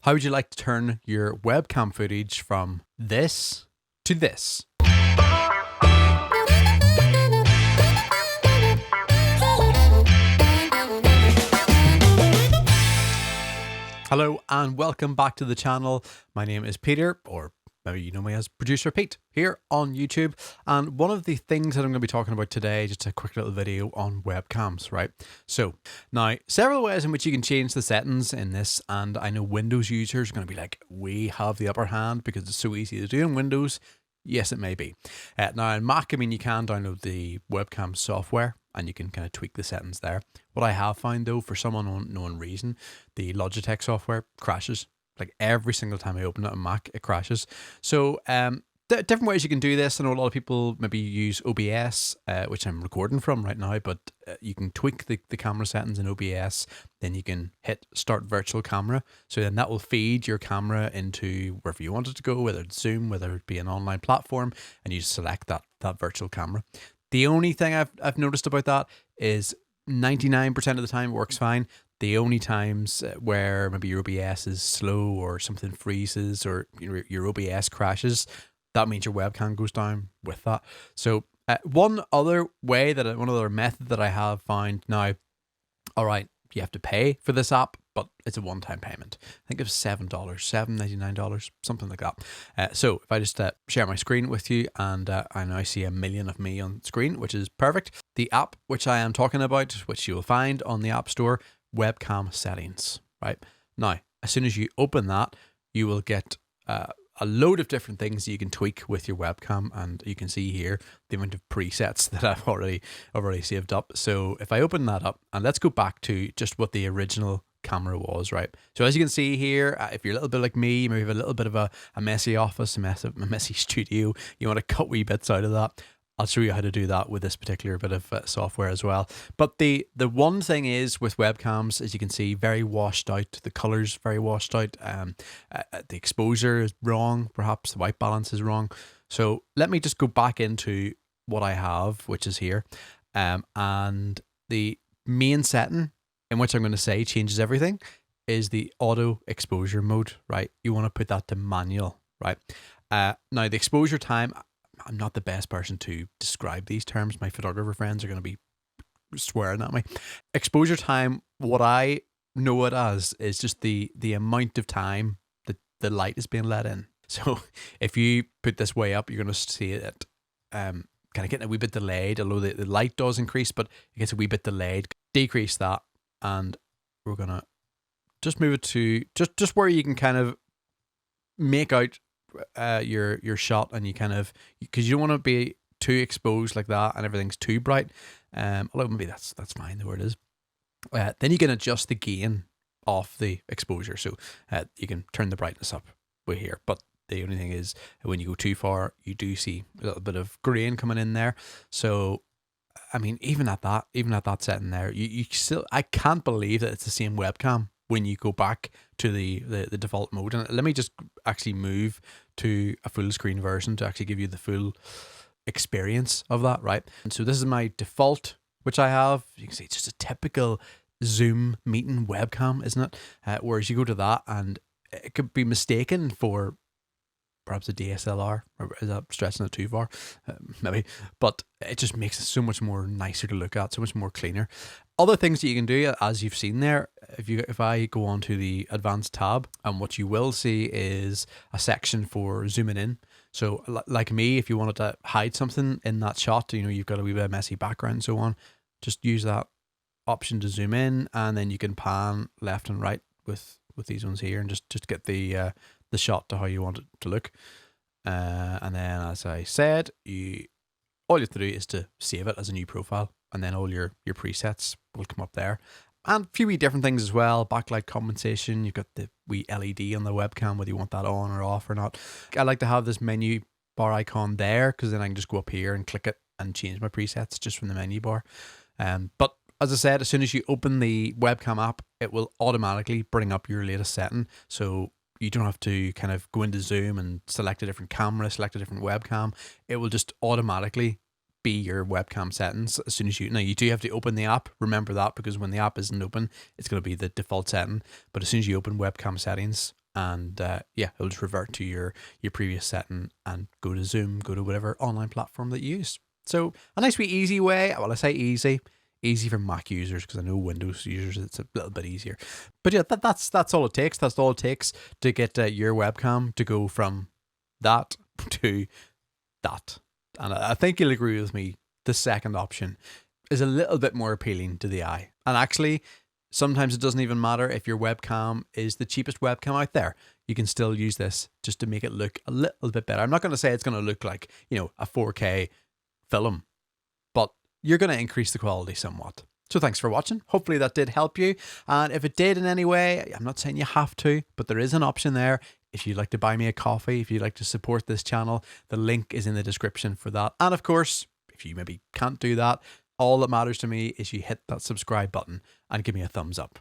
How would you like to turn your webcam footage from this to this? Hello and welcome back to the channel. My name is Peter, or maybe you know me as Producer Pete, here on YouTube. And one of the things that I'm going to be talking about today, just a quick little video on webcams, right? So now, several ways in which you can change the settings in this, and I know Windows users are going to be like, we have the upper hand because it's so easy to do in Windows. Yes, it may be. Now in Mac, I mean, you can download the webcam software and you can kind of tweak the settings there. What I have found though, for some unknown reason, the Logitech software crashes. Like every single time I open it on Mac, it crashes. So different ways you can do this. I know a lot of people maybe use OBS, which I'm recording from right now, but you can tweak the camera settings in OBS. Then you can hit start virtual camera. So then that will feed your camera into wherever you want it to go, whether it's Zoom, whether it be an online platform, and you select that virtual camera. The only thing I've noticed about that is 99% of the time it works fine. The only times where maybe your OBS is slow or something freezes or your OBS crashes, that means your webcam goes down with that. So one other method that I have found now, all right, you have to pay for this app, but it's a one-time payment. I think it's $7, $7.99, something like that. So if I just share my screen with you, and I now see a million of me on screen, which is perfect. The app which I am talking about, which you will find on the App Store, webcam settings, right? Now, as soon as you open that, you will get a load of different things you can tweak with your webcam, and you can see here the amount of presets that I've already saved up. So if I open that up, and let's go back to just what the original camera was, right? So as you can see here, if you're a little bit like me, maybe you have a little bit of a messy office, a messy studio, you want to cut wee bits out of that, I'll show you how to do that with this particular bit of software as well. But the one thing is with webcams, as you can see, very washed out. The colors very washed out. The exposure is wrong. Perhaps the white balance is wrong. So let me just go back into what I have, which is here. And the main setting in which I'm going to say changes everything is the auto exposure mode, right? You want to put that to manual, right? Now the exposure time, I'm not the best person to describe these terms. My photographer friends are going to be swearing at me. Exposure time, what I know it as, is just the amount of time that the light is being let in. So if you put this way up, you're going to see it kind of getting a wee bit delayed, although the light does increase, but it gets a wee bit delayed. Decrease that, and we're going to just move it to just where you can kind of make out your shot, and you kind of, because you don't want to be too exposed like that and everything's too bright, although maybe that's fine the word is. Then you can adjust the gain of the exposure, so you can turn the brightness up way here, but the only thing is when you go too far, you do see a little bit of grain coming in there. So I mean, even at that setting there, you still, I can't believe that it's the same webcam when you go back to the default mode. And let me just actually move to a full screen version to actually give you the full experience of that, right? And so this is my default, which I have. You can see it's just a typical Zoom meeting webcam, isn't it? Whereas you go to that and it could be mistaken for perhaps a DSLR, or is that stretching it too far? Maybe, but it just makes it so much more nicer to look at, so much more cleaner. Other things that you can do, as you've seen there, if I go on to the advanced tab, and what you will see is a section for zooming in. So like me, if you wanted to hide something in that shot, you've got a wee bit of messy background and so on, just use that option to zoom in, and then you can pan left and right with these ones here, and just get the shot to how you want it to look. And then, as I said, all you have to do is to save it as a new profile, and then all your presets will come up there. And a few wee different things as well. Backlight compensation, you've got the wee LED on the webcam, whether you want that on or off or not. I like to have this menu bar icon there, because then I can just go up here and click it and change my presets just from the menu bar. But as I said, as soon as you open the webcam app, it will automatically bring up your latest setting. So you don't have to kind of go into Zoom and select a different camera, select a different webcam. It will just automatically be your webcam settings as soon as now you do have to open the app. Remember that, because when the app isn't open, it's going to be the default setting. But as soon as you open webcam settings, and yeah, it'll just revert to your previous setting and go to Zoom, go to whatever online platform that you use. So a nice wee easy way. Well, I say easy for Mac users, because I know Windows users it's a little bit easier. But yeah, that's all it takes. That's all it takes to get your webcam to go from that to that. And I think you'll agree with me. The second option is a little bit more appealing to the eye. And actually, sometimes it doesn't even matter if your webcam is the cheapest webcam out there. You can still use this just to make it look a little bit better. I'm not going to say it's going to look like, a 4K film, but you're going to increase the quality somewhat. So thanks for watching. Hopefully that did help you. And if it did in any way, I'm not saying you have to, but there is an option there. If you'd like to buy me a coffee, if you'd like to support this channel, the link is in the description for that. And of course, if you maybe can't do that, all that matters to me is you hit that subscribe button and give me a thumbs up.